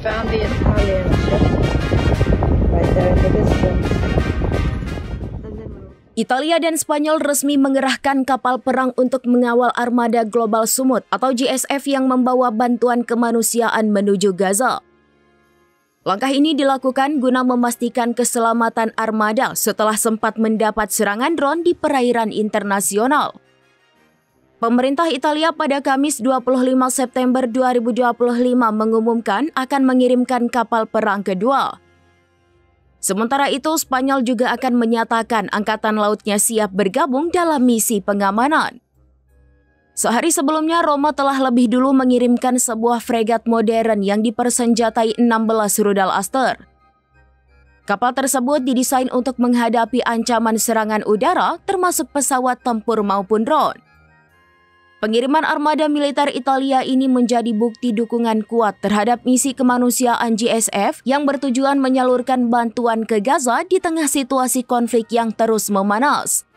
found the Italian ship right there in the distance. Italia dan Spanyol resmi mengerahkan kapal perang untuk mengawal armada global Sumut atau GSF yang membawa bantuan kemanusiaan menuju Gaza. Langkah ini dilakukan guna memastikan keselamatan armada setelah sempat mendapat serangan drone di perairan internasional. Pemerintah Italia pada Kamis 25 September 2025 mengumumkan akan mengirimkan kapal perang kedua. Sementara itu, Spanyol juga akan menyatakan angkatan lautnya siap bergabung dalam misi pengamanan. Sehari sebelumnya, Roma telah lebih dulu mengirimkan sebuah fregat modern yang dipersenjatai 16 rudal Aster. Kapal tersebut didesain untuk menghadapi ancaman serangan udara, termasuk pesawat tempur maupun drone. Pengiriman armada militer Italia ini menjadi bukti dukungan kuat terhadap misi kemanusiaan GSF yang bertujuan menyalurkan bantuan ke Gaza di tengah situasi konflik yang terus memanas.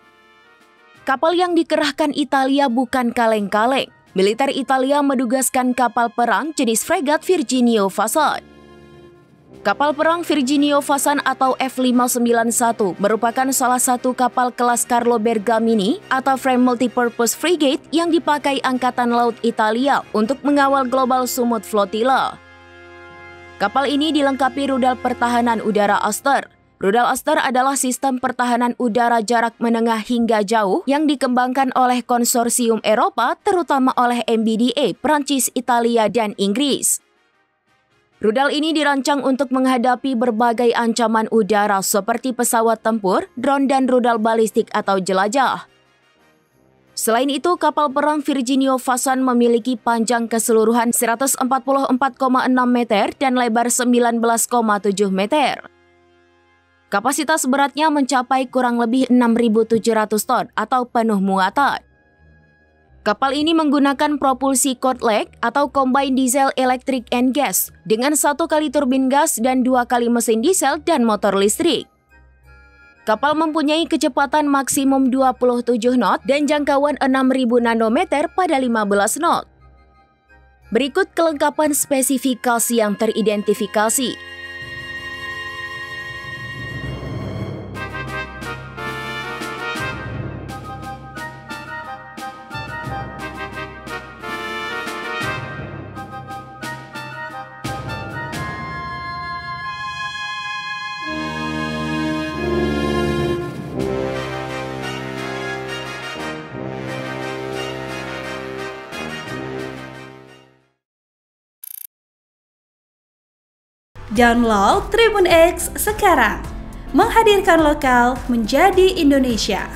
Kapal yang dikerahkan Italia bukan kaleng-kaleng. Militer Italia menugaskan kapal perang jenis fregat Virginio Fasan. Kapal perang Virginio Fasan atau F591 merupakan salah satu kapal kelas Carlo Bergamini atau Frame Multipurpose Frigate yang dipakai Angkatan Laut Italia untuk mengawal Global Sumut Flotilla. Kapal ini dilengkapi rudal pertahanan udara Aster. Rudal Aster adalah sistem pertahanan udara jarak menengah hingga jauh yang dikembangkan oleh konsorsium Eropa, terutama oleh MBDA, Prancis, Italia, dan Inggris. Rudal ini dirancang untuk menghadapi berbagai ancaman udara seperti pesawat tempur, drone, dan rudal balistik atau jelajah. Selain itu, kapal perang Virginio Fasan memiliki panjang keseluruhan 144,6 meter dan lebar 19,7 meter. Kapasitas beratnya mencapai kurang lebih 6.700 ton atau penuh muatan. Kapal ini menggunakan propulsi Cold-Leg atau Combined Diesel Electric and Gas dengan 1 kali turbin gas dan 2 kali mesin diesel dan motor listrik. Kapal mempunyai kecepatan maksimum 27 knot dan jangkauan 6.000 nanometer pada 15 knot. Berikut kelengkapan spesifikasi yang teridentifikasi. Download Tribun X sekarang, menghadirkan lokal menjadi Indonesia.